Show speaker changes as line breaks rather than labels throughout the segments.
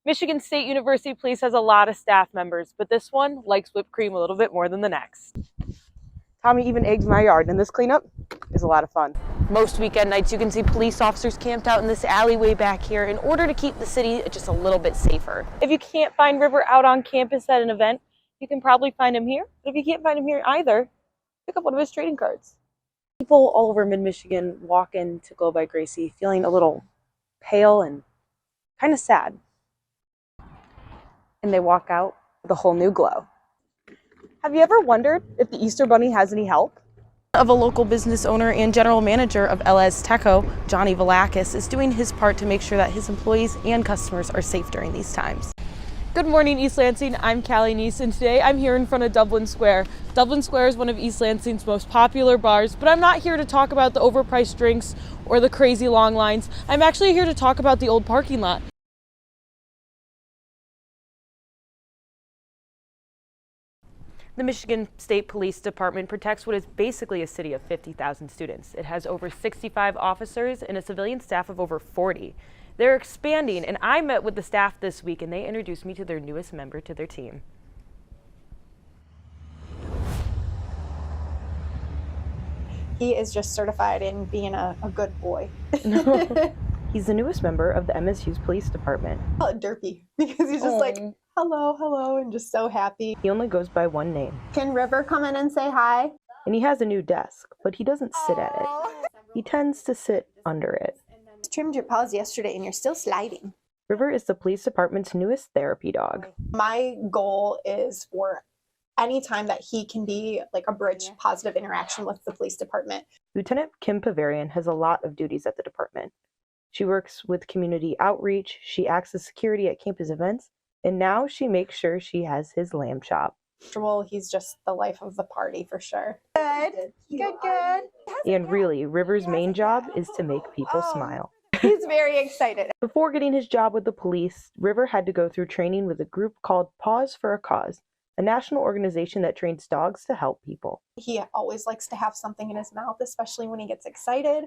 Michigan State University Police has a lot of staff members, but this one likes whipped cream a little bit more than the next. Tommy even eggs my yard, and this cleanup is a lot of fun. Most weekend nights, you can see police officers camped out in this alleyway back here in order to keep the city just a little bit safer. If you can't find River out on campus at an event, you can probably find him here. But if you can't find him here either, pick up one of his trading cards. People all over mid-Michigan walk in to go by Gracie feeling a little pale and kind of sad. And they walk out with a whole new glow. Have you ever wondered if the Easter Bunny has any help? Of a local business owner and general manager of LS Teco, Johnny Velakis, is doing his part to make sure that his employees and customers are safe during these times. Good morning, East Lansing. I'm Kalee Kniess, and today I'm here in front of Dublin Square. Dublin Square is one of East Lansing's most popular bars, but I'm not here to talk about the overpriced drinks or the crazy long lines. I'm actually here to talk about the old parking lot. The Michigan State Police Department protects what is basically a city of 50,000 students. It has over 65 officers and a civilian staff of over 40. They're expanding, and I met with the staff this week, and they introduced me to their newest member to their team.
He is just certified in being a good boy.
He's the newest member of the MSU's police department.
Derpy, because he's just like, hello, hello, and just so happy.
He only goes by one name.
Can River come in and say hi?
And he has a new desk, but he doesn't sit at it. He tends to sit under it.
You trimmed your paws yesterday and you're still sliding.
River is the police department's newest therapy dog.
My goal is for any time that he can be like a bridge to positive interaction with the police department.
Lieutenant Kim Pavarian has a lot of duties at the department. She works with community outreach, she acts as security at campus events, and now she makes sure she has his lamb chop.
Well, he's just the life of the party for sure. Good.
And really, River's main job is to make people smile.
He's very excited.
Before getting his job with the police, River had to go through training with a group called Paws for a Cause, a national organization that trains dogs to help people.
He always likes to have something in his mouth, especially when he gets excited.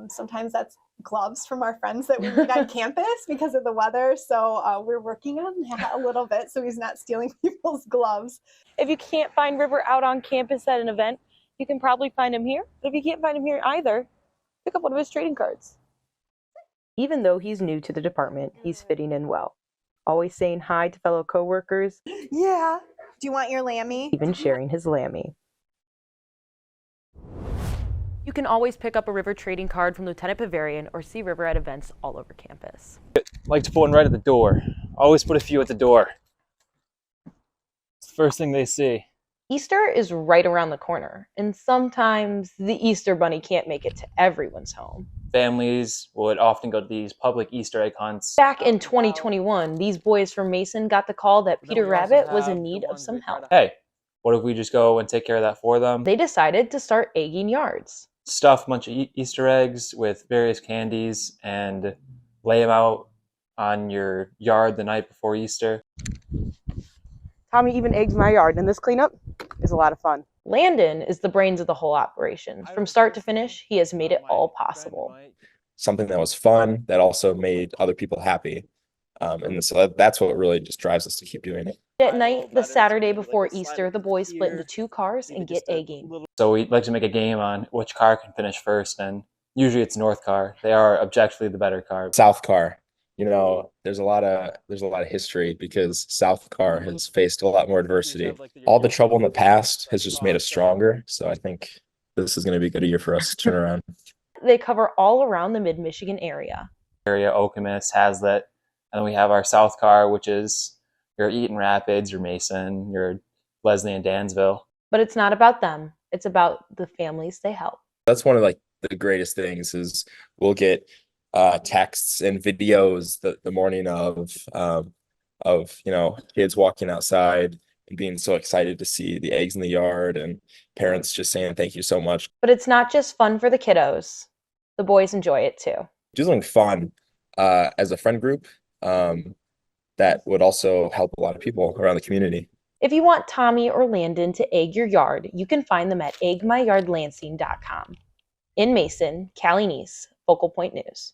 Sometimes that's gloves from our friends that we meet on campus because of the weather. So we're working on that a little bit so he's not stealing people's gloves. If you can't find River out on campus at an event, you can probably find him here. But if you can't find him here either, pick up one of his trading cards.
Even though he's new to the department, he's fitting in well. Always saying hi to fellow coworkers.
Yeah. Do you want your lammy?
Even sharing his lammy. You can always pick up a River trading card from Lieutenant Pavarian or see River at events all over campus.
I like to put one right at the door. Always put a few at the door. It's the first thing they see.
Easter is right around the corner, and sometimes the Easter Bunny can't make it to everyone's home.
Families would often go to these public Easter egg hunts.
Back in 2021, these boys from Mason got the call that Peter Rabbit was in need of some help.
Hey, what if we just go and take care of that for them?
They decided to start egging yards.
Stuff a bunch of Easter eggs with various candies and lay them out on your yard the night before Easter.
Tommy even eggs my yard, and this cleanup is a lot of fun. Landon is the brains of the whole operation. From start to finish, he has made it all possible.
Something that was fun, that also made other people happy. And so that's what really just drives us to keep doing it.
At night, the Saturday before Easter, the boys split into two cars and get egging.
So we like to make a game on which car can finish first, and usually it's North car. They are objectively the better car.
South car, you know, there's a lot of history because South car has faced a lot more adversity. All the trouble in the past has just made us stronger. So I think this is going to be a good year for us to turn around.
They cover all around the mid-Michigan area.
Okemos, Hazlitt, and then we have our South car, which is your Eaton Rapids, your Mason, your Leslie and Dansville.
But it's not about them. It's about the families they help.
That's one of like the greatest things is we'll get texts and videos the morning of you know, kids walking outside and being so excited to see the eggs in the yard and parents just saying thank you so much.
But it's not just fun for the kiddos. The boys enjoy it too.
Do something fun as a friend group that would also help a lot of people around the community.
If you want Tommy or Landon to egg your yard, you can find them at eggmyyardlansing.com. In Mason, Kalee Kniess, Focal Point News.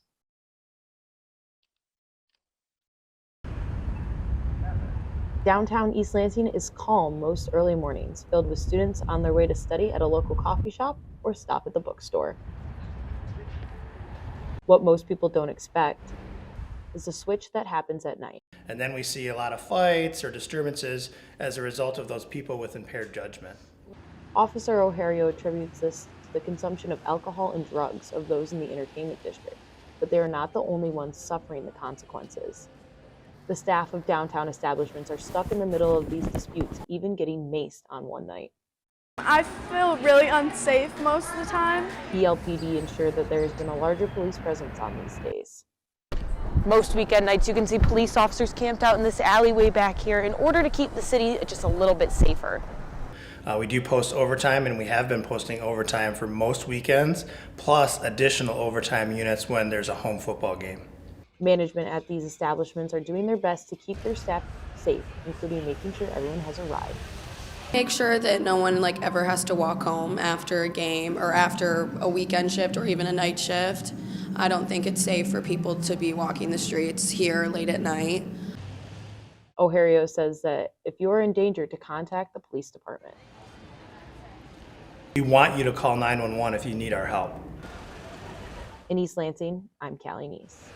Downtown East Lansing is calm most early mornings, filled with students on their way to study at a local coffee shop or stop at the bookstore. What most people don't expect is a switch that happens at night.
And then we see a lot of fights or disturbances as a result of those people with impaired judgment.
Officer O'Hario attributes this to the consumption of alcohol and drugs of those in the entertainment district, but they are not the only ones suffering the consequences. The staff of downtown establishments are stuck in the middle of these disputes, even getting maced on one night.
I feel really unsafe most of the time.
ELPD ensured that there has been a larger police presence on these days. Most weekend nights, you can see police officers camped out in this alleyway back here in order to keep the city just a little bit safer.
We do post overtime, and we have been posting overtime for most weekends, plus additional overtime units when there's a home football game.
Management at these establishments are doing their best to keep their staff safe, including making sure everyone has a ride.
Make sure that no one ever has to walk home after a game or after a weekend shift or even a night shift. I don't think it's safe for people to be walking the streets here late at night.
O'Hario says that if you are in danger, to contact the police department.
We want you to call 911 if you need our help.
In East Lansing, I'm Kalee Kniess.